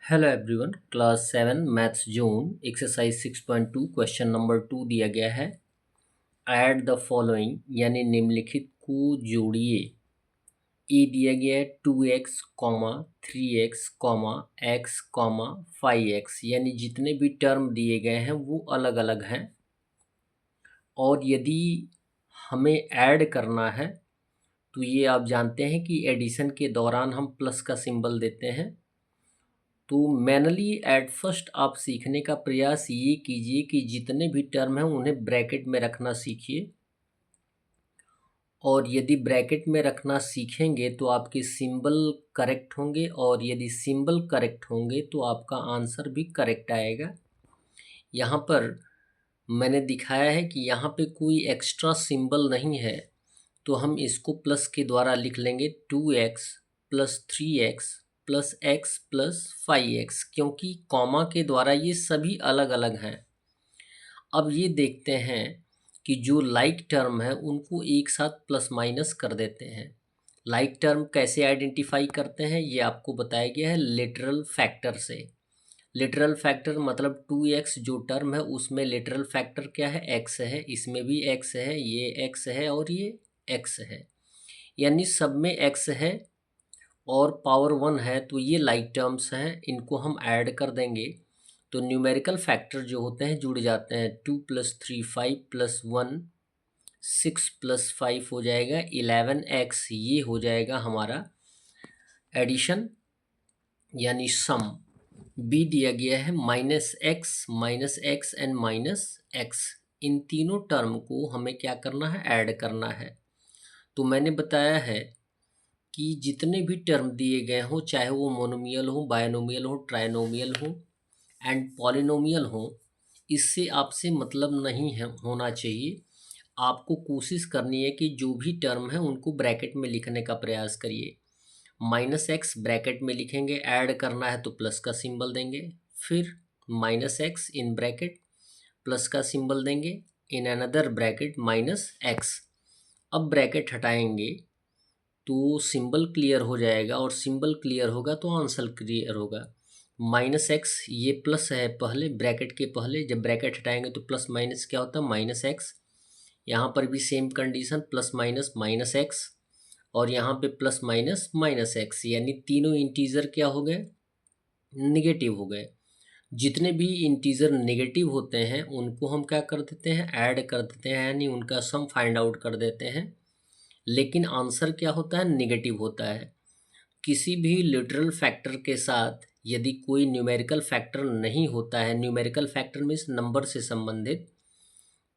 Hello everyone, class 7 maths zone exercise 6.2 question number 2 दिया गया है। ऐड द फॉलोइंग यानी निम्नलिखित को जोड़िए। ए दिया गया है 2x, 3x, x, 5x यानी जितने भी टर्म दिए गए हैं वो अलग अलग हैं। और यदि हमें ऐड करना है तो ये आप जानते हैं कि एडिशन के दौरान हम प्लस का सिंबल देते हैं। तो मैनुअली एट फर्स्ट आप सीखने का प्रयास ये कीजिए कि जितने भी टर्म हैं उन्हें ब्रैकेट में रखना सीखिए। और यदि ब्रैकेट में रखना सीखेंगे तो आपके सिंबल करेक्ट होंगे, और यदि सिंबल करेक्ट होंगे तो आपका आंसर भी करेक्ट आएगा। यहाँ पर मैंने दिखाया है कि यहाँ पे कोई एक्स्ट्रा सिंबल नहीं है, तो हम इसको प्लस के द्वारा लिख लेंगे 2x plus 3x plus x plus 5x, क्योंकि कॉमा के द्वारा ये सभी अलग अलग हैं। अब ये देखते हैं कि जो लाइक टर्म है उनको एक साथ प्लस माइनस कर देते हैं। लाइक टर्म कैसे आइडेंटिफाई करते हैं ये आपको बताया गया है लिटरल फैक्टर से। लिटरल फैक्टर मतलब 2x जो टर्म है उसमें लिटरल फैक्टर क्या है, x है, इसमें भी x है, ये x है और ये x है, यानी सब में x है और पावर 1 है, तो ये लाइक टर्म्स हैं, इनको हम ऐड कर देंगे तो न्यूमेरिकल फैक्टर जो होते हैं जुड़ जाते हैं। 2 + 3 5 + 1 6 + 5 हो जाएगा 11x, ये हो जाएगा हमारा एडिशन यानी सम। बी दिया गया है -x एंड -x, इन तीनों टर्म को हमें क्या करना है, ऐड करना है। तो मैंने बताया है कि जितने भी टर्म दिए गए हों, चाहे वो मोनोमियल हो, बायनोमियल हो, ट्राइनोमियल हो एंड पॉलिनोमियल हो, इससे आपसे मतलब नहीं है होना चाहिए। आपको कोशिश करनी है कि जो भी टर्म है उनको ब्रैकेट में लिखने का प्रयास करिए। -x ब्रैकेट में लिखेंगे, ऐड करना है तो प्लस का सिंबल देंगे, फिर -x इन ब्रैकेट प्लस का सिंबल देंगे, इन अनदर ब्रैकेट -x। अब ब्रैकेट हटाएंगे तो सिंबल क्लियर हो जाएगा, और सिंबल क्लियर होगा तो आंसर क्लियर होगा। -x ये प्लस है पहले, ब्रैकेट के पहले, जब ब्रैकेट हटाएंगे तो प्लस माइनस क्या होता है, -x। यहाँ पर भी same condition, plus minus -x, और यहाँ पे प्लस माइनस -x, यानी तीनों इंटीजर क्या हो गए, निगेटिव हो गए। जितने भी इंटीजर नेगेटिव होते हैं उनको हम क्या कर देते हैं, ऐड कर देते हैं, यानी उनका सम फाइंड आउट कर देते हैं। लेकिन आंसर क्या होता है, नेगेटिव होता है। किसी भी लिटरल फैक्टर के साथ यदि कोई न्यूमेरिकल फैक्टर नहीं होता है, न्यूमेरिकल फैक्टर मीन्स नंबर से संबंधित,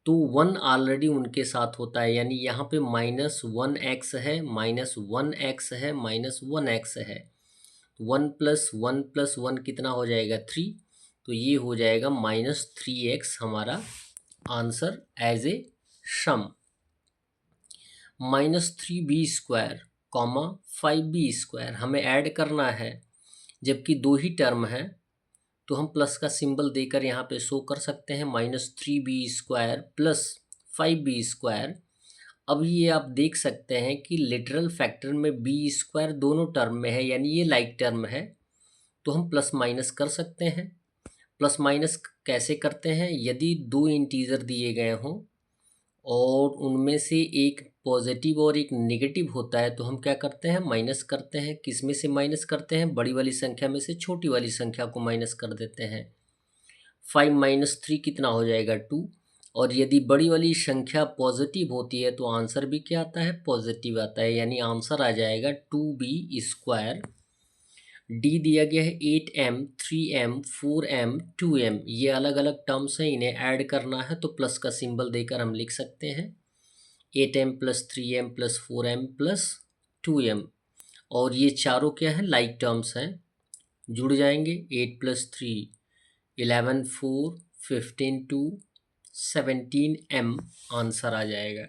तो 1 ऑलरेडी उनके साथ होता है। यानी यहाँ पे -1x है, -1x है, -1x है, 1 + 1 + 1 कितना हो जाएगा, 3, तो ये हो जाएगा -3x हमारा answer as a some. -3b² 5b² हमें ऐड करना है, जबकि दो ही टर्म है तो हम प्लस का सिंबल देकर यहाँ पे शो कर सकते हैं, -3b² + 5b²। अब ये आप देख सकते हैं कि लिटरल फैक्टर में b² दोनों टर्म में है, यानी ये लाइक टर्म है, तो हम प्लस माइनस कर सकते हैं। प्लस माइनस कैसे करते हैं, यदि दो इंटीजर दिए गए हों और उनमें से एक पॉजिटिव और एक नेगेटिव होता है तो हम क्या करते हैं, माइनस करते हैं। किस में से माइनस करते हैं, बड़ी वाली संख्या में से छोटी वाली संख्या को माइनस कर देते हैं। 5 - 3 कितना हो जाएगा, 2, और यदि बड़ी वाली संख्या पॉजिटिव होती है तो आंसर भी क्या आता है, पॉजिटिव आता है, यानी आंसर आ जाएगा 2b²। डी दिया गया है 8m, 3m, 4m, 2m, ये अलग अलग टर्म्स हैं, इन्हें ऐड करना है तो प्लस का सिंबल देकर हम लिख सकते हैं 8m + 3m + 4m + 2m, और ये चारों क्या है, लाइक टर्म्स हैं, जुड़ जाएंगे। 8 + 3 11, 4, 15, 2, 17m आंसर आ जाएगा।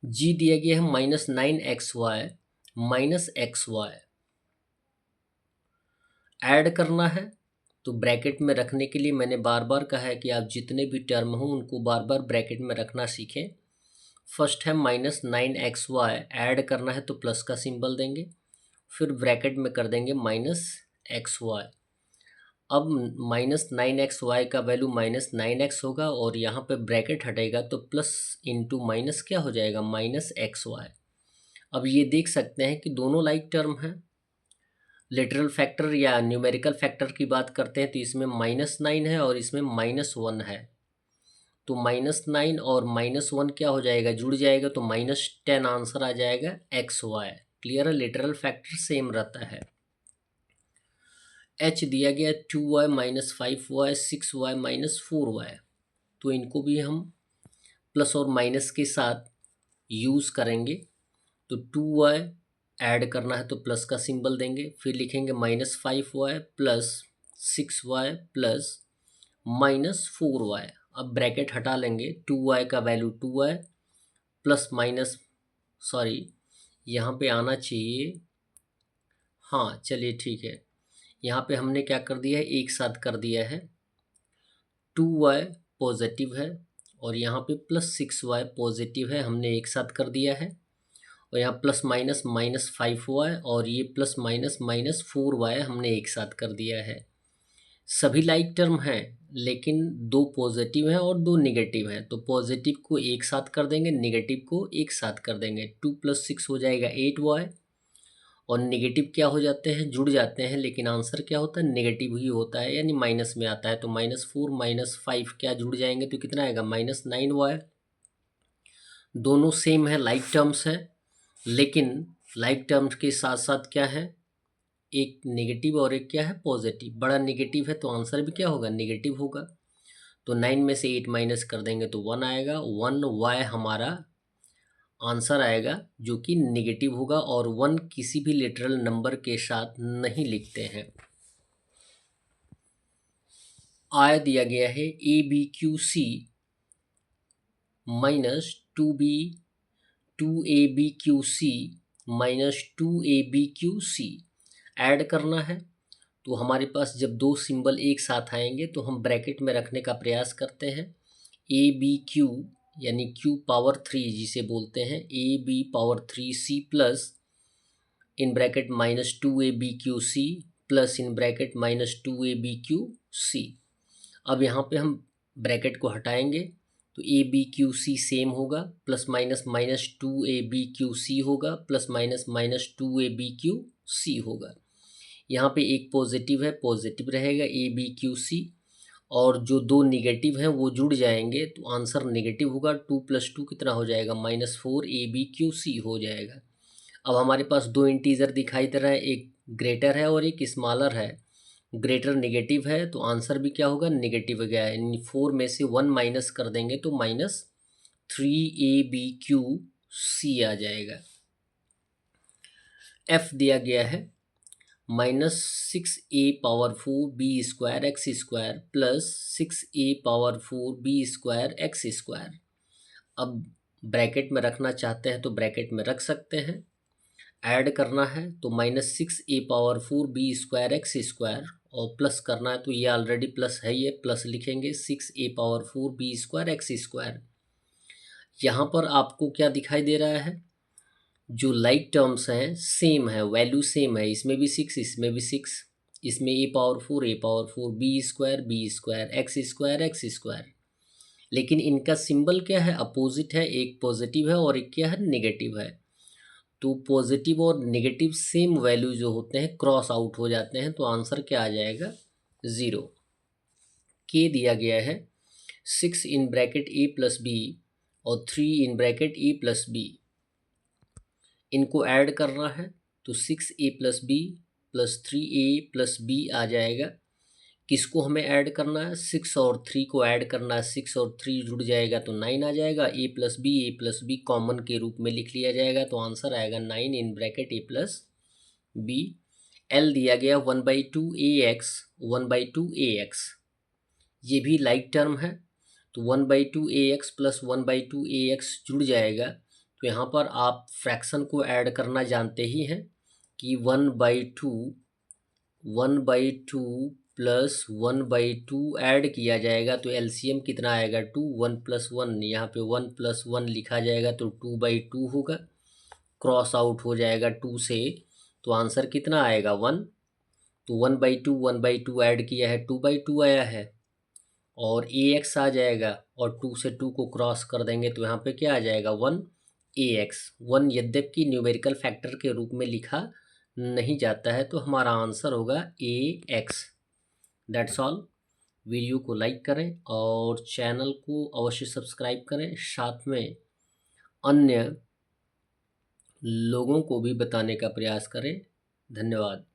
जी दिया गया है -9xy -xy, ऐड करना है तो ब्रैकेट में रखने के लिए मैंने बार बार कहा है कि आप जितने भी टर्म हों उनको बार बार ब्रैकेट में रखना सीखें। फर्स्ट है -9xy, ऐड करना है तो प्लस का सिंबल देंगे, फिर ब्रैकेट में कर देंगे एक्स वाई। अब -9x y का वैल्यू -9x होगा और यहाँ पे ब्रैकेट हटेगा तो प्लस इंटू माइनस क्या हो जाएगा, -xy। अब ये देख सकते हैं कि दोनों लाइक टर्म हैं। लिटरल फैक्टर या न्यूमेरिकल फैक्टर की बात करते हैं तो इसमें -9 है और इसमें -1 है। तो -9 और -1 क्या हो जाएगा, जुड़ जाएगा तो -10 आंसर आ जाएगा XY। क्लियर है, लिटरल फैक्टर सेम रहता है। H दिया गया 2y - 5y 6y - 4y। तो इनको भी हम प्लस और माइनस के साथ यूज़ करेंगे। तो 2y ऐड करना है तो प्लस का सिंबल देंगे, फिर लिखेंगे -5y plus 6y plus -4y। अब ब्रैकेट हटा लेंगे, 2y का value 2y plus minus, sorry यहाँ पे आना चाहिए, हाँ चलिए ठीक है, यहाँ पे हमने क्या कर दिया है, एक साथ कर दिया है। 2y पॉजिटिव है और यहाँ पे +6y पॉजिटिव है, हमने एक साथ कर दिया है। और यहाँ प्लस माइनस -5y और ये प्लस माइनस -4y हमने एक साथ कर दिया है। सभी लाइक टर्म हैं लेकिन दो पॉजिटिव हैं और दो नेगेटिव हैं, तो पॉजिटिव को एक साथ कर देंगे, नेगेटिव को एक साथ कर देंगे। 2 + 6 हो जाएगा 8y और नेगेटिव क्या हो जाते हैं, जुड़ जाते हैं, लेकिन आंसर क्या होता है, नेगेटिव ही होता है, यानी माइनस में आता है। तो -4 - 5 क्या जुड़ जाएंगे तो कितना आएगा, -9y। दोनों सेम है, लाइक टर्म्स है, लेकिन लाइक टर्म्स के साथ साथ क्या है, एक नेगेटिव और एक क्या है, पॉजिटिव। बड़ा नेगेटिव है तो आंसर भी क्या होगा, नेगेटिव होगा। तो 9 में से 8 माइनस कर देंगे तो 1 आएगा। 1y हमारा आंसर आएगा जो कि नेगेटिव होगा, और 1 किसी भी लिटरल नंबर के साथ नहीं लिखते हैं। आय दिया गया है ABQC -2ABQC -2ABQC ऐड करना है। तो हमारे पास जब दो सिंबल एक साथ आएंगे तो हम ब्रैकेट में रखने का प्रयास करते हैं। ABQ यानी Q पावर 3 जिसे बोलते हैं, AB⁻3C plus in bracket -2ABQC plus in bracket -2ABQC। अब यहाँ पे हम ब्रैकेट को हटाएंगे तो ABQC सेम होगा, प्लस माइनस -2ABQC होगा, प्लस माइनस -2ABQC होगा। यहाँ पे एक पॉजिटिव है, पॉजिटिव रहेगा ABQC, और जो दो निगेटिव हैं वो जुड़ जाएंगे तो आंसर नेगेटिव होगा। 2 + 2 कितना हो जाएगा, -4ABQC हो जाएगा। अब हमारे पास दो इंटीजर दिखाई दे रहा है, एक ग्रेटर है और एक स्मॉलर है। ग्रेटर नेगेटिव है तो आंसर भी क्या होगा, नेगेटिव गया है। 4 में से 1 माइनस कर देंगे तो -3ABQC आ जाएगा। F दिया गया है -6A⁴B² x² plus 6A⁴B² x²। अब ब्रैकेट में रखना चाहते हैं तो ब्रैकेट में रख सकते हैं। ऐड करना है तो -6A⁴B² x² और प्लस करना है तो ये ऑलरेडी प्लस है, ये प्लस लिखेंगे 6A⁴B² x²। यहाँ पर आपको क्या दिखाई दे रहा है, जो लाइक टर्म्स हैं सेम है, वैल्यू सेम है, इसमें भी 6 इसमें भी 6, इसमें A⁴ B² x², लेकिन इनका सिंबल क्या है, अपोजिट है, एक पॉजिटिव है और एक क्या है, नेगेटिव है। तो पॉजिटिव और नेगेटिव सेम वैल्यू जो होते हैं क्रॉस आउट हो जाते हैं, तो आंसर क्या आ जाएगा, 0। के दिया गया है 6 इन ब्रैकेट A + B और 3 इन ब्रैकेट A + B। इनको ऐड करना है तो 6A + B + 3A + B आ जाएगा। किसको हमें ऐड करना है, 6 और 3 को ऐड करना है। 6 और 3 जुड़ जाएगा तो 9 आ जाएगा। A + B कॉमन के रूप में लिख लिया जाएगा तो आंसर आएगा 9 in bracket A + B। L दिया गया 1/2AX 1/2AX, ये भी लाइक टर्म है तो 1/2AX प्लस 1/2AX जुड़ जाएगा। तो यहाँ पर आप फ्रैक्शन को ऐड करना जानते ही हैं कि 1/2 प्लस 1/2 ऐड किया जाएगा तो एलसीएम कितना आएगा, 2। 1 + 1 यहाँ पे 1 + 1 लिखा जाएगा तो 2/2 होगा, क्रॉस आउट हो जाएगा 2 से, तो आंसर कितना आएगा, 1। तो 1/2 ऐड किया है 2/2 आया है, और ax आ जाएगा, और 2 से 2 को क्रॉस कर देंगे तो यहाँ पे क्या आ जाएगा 1 ax। 1 यद्यपि न्यूमेरिकल फैक्टर के रूप में लिखा नहीं जाता है, तो हमारा आंसर होगा ax। That's all. वीडियो को लाइक करें और चैनल को अवश्य सब्सक्राइब करें, साथ में अन्य लोगों को भी बताने का प्रयास करें। धन्यवाद।